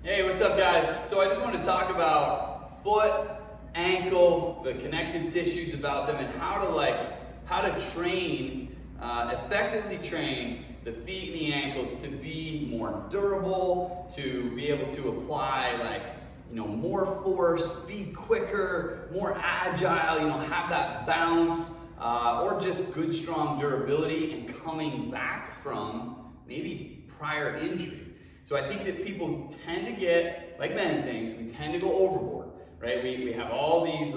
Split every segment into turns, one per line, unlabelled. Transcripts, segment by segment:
Hey, what's up guys? So I just want to talk about foot, ankle, the connective tissues about them, and how to train, effectively train the feet and the ankles to be more durable, to be able to apply more force, be quicker, more agile, have that bounce, or just good strong durability and coming back from maybe prior injury. So I think that people tend to get, like many things, we tend to go overboard, right? We have all these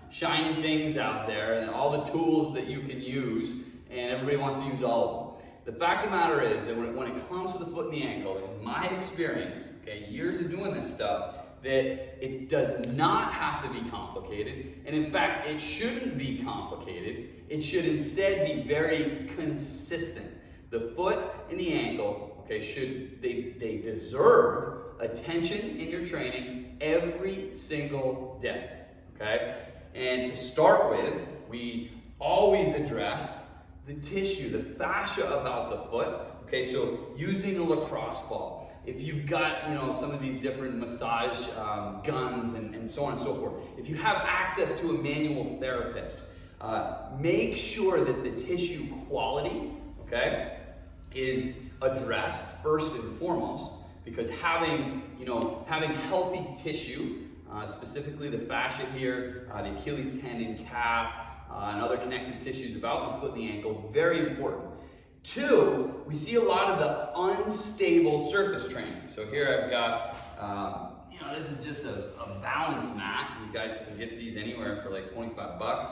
shiny things out there and all the tools that you can use, and everybody wants to use all of them. The fact of the matter is that when it comes to the foot and the ankle, in my experience, years of doing this stuff, that it does not have to be complicated, and in fact, it shouldn't be complicated. It should instead be very consistent. The foot and the ankle, they deserve attention in your training every single day, And to start with, we always address the tissue, the fascia about the foot, So using a lacrosse ball, if you've got, some of these different massage guns and so on and so forth, if you have access to a manual therapist, make sure that the tissue quality, is addressed first and foremost, because having healthy tissue, specifically the fascia here, the Achilles tendon, calf, and other connective tissues about the foot and the ankle, very important. Two, we see a lot of the unstable surface training. So here I've got, this is just a balance mat. You guys can get these anywhere for like 25 bucks.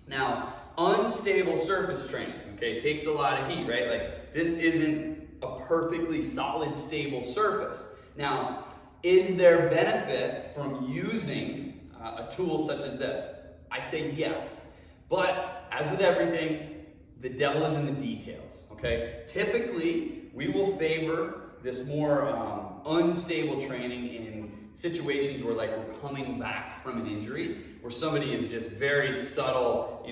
Now, unstable surface training, takes a lot of heat, right? This isn't a perfectly solid, stable surface. Now, is there benefit from using a tool such as this? I say yes, but as with everything, the devil is in the details, Typically, we will favor this more unstable training in situations where we're coming back from an injury, where somebody is just very subtle,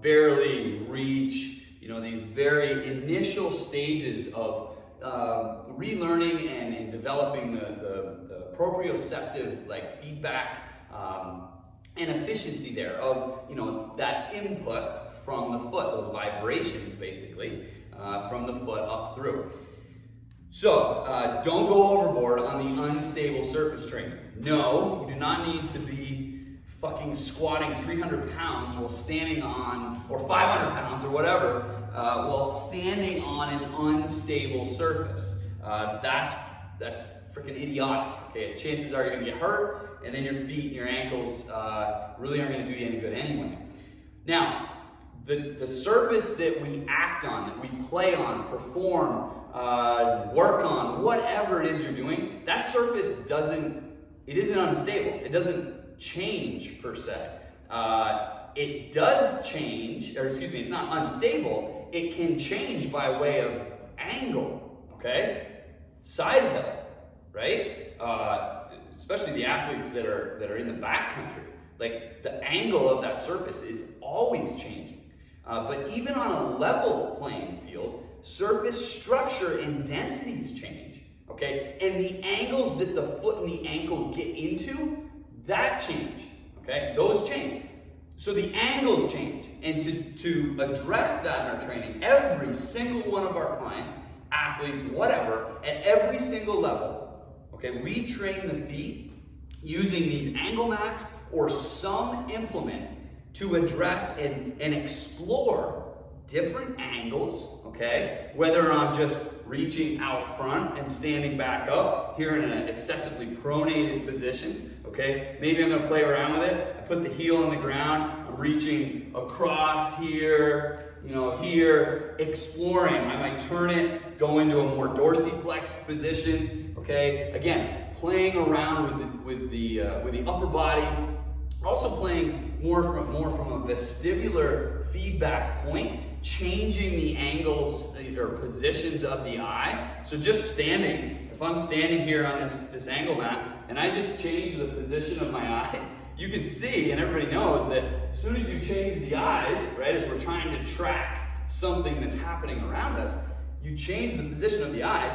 barely reach, these very initial stages of relearning and developing the proprioceptive feedback and efficiency there of that input from the foot, those vibrations basically from the foot up through. So don't go overboard on the unstable surface training. No, you do not need to be fucking squatting 300 pounds while standing on, or 500 pounds or whatever, while standing on an unstable surface. That's freaking idiotic, Chances are you're gonna get hurt, and then your feet and your ankles really aren't gonna do you any good anyway. Now, the surface that we act on, that we play on, perform, work on, whatever it is you're doing, that surface isn't unstable. It doesn't change per se. It does change, it's not unstable. It can change by way of angle, Side hill, right? Especially the athletes that are in the backcountry. The angle of that surface is always changing. But even on a level playing field, surface structure and densities change, And the angles that the foot and the ankle get into, that change, Those change. So the angles change. And to address that in our training, every single one of our clients, athletes, whatever, at every single level, we train the feet using these angle mats or some implement to address and explore different angles, Whether I'm just reaching out front and standing back up here in an excessively pronated position, Maybe I'm gonna play around with it. I put the heel on the ground, I'm reaching across here, here, exploring. I might turn it, go into a more dorsiflex position, Again, playing around with the upper body, also playing more from a vestibular feedback point, changing the angles or positions of the eye. So just standing, if I'm standing here on this angle mat and I just change the position of my eyes, you can see, and everybody knows, that as soon as you change the eyes, as we're trying to track something that's happening around us, you change the position of the eyes,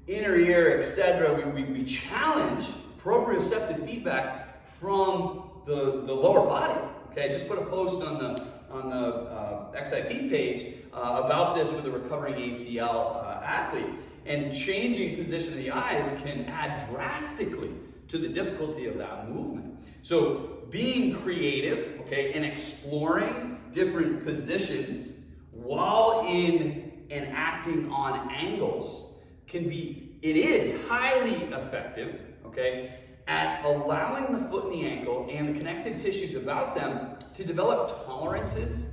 inner ear, etc. We challenge proprioceptive feedback from the lower body. Okay, I just put a post on the XIP page about this with a recovering ACL athlete. And changing position of the eyes can add drastically to the difficulty of that movement. So being creative, okay, and exploring different positions while in and acting on angles it is highly effective, okay, at allowing the foot and the ankle and the connective tissues about them to develop tolerances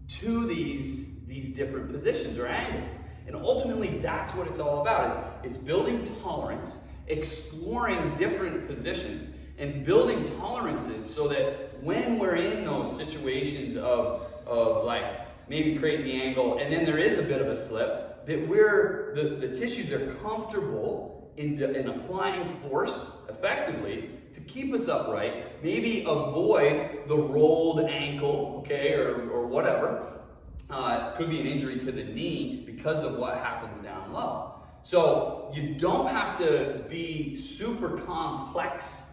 to these different positions or angles. And ultimately, that's what it's all about, is building tolerance, exploring different positions, and building tolerances so that when we're in those situations of like maybe crazy angle, and then there is a bit of a slip, that the tissues are comfortable in applying force effectively to keep us upright, maybe avoid the rolled ankle, okay, or whatever. Could be an injury to the knee because of what happens down low. So you don't have to be super complex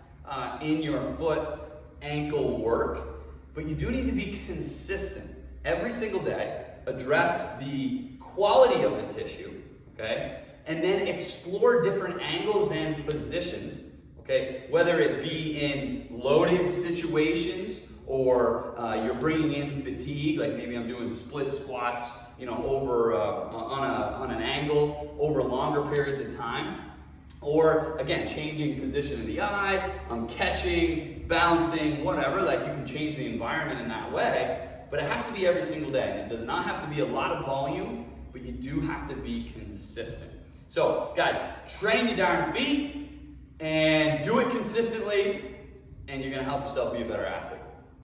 in your foot ankle work, but you do need to be consistent every single day, address the quality of the tissue, okay, and then explore different angles and positions, okay, whether it be in loaded situations or you're bringing in fatigue, like maybe I'm doing split squats, over on an angle over longer periods of time, or again changing position of the eye, catching, bouncing, whatever. Like you can change the environment in that way, but it has to be every single day, and it does not have to be a lot of volume, but you do have to be consistent. So guys, train your darn feet and do it consistently, and you're going to help yourself be a better athlete.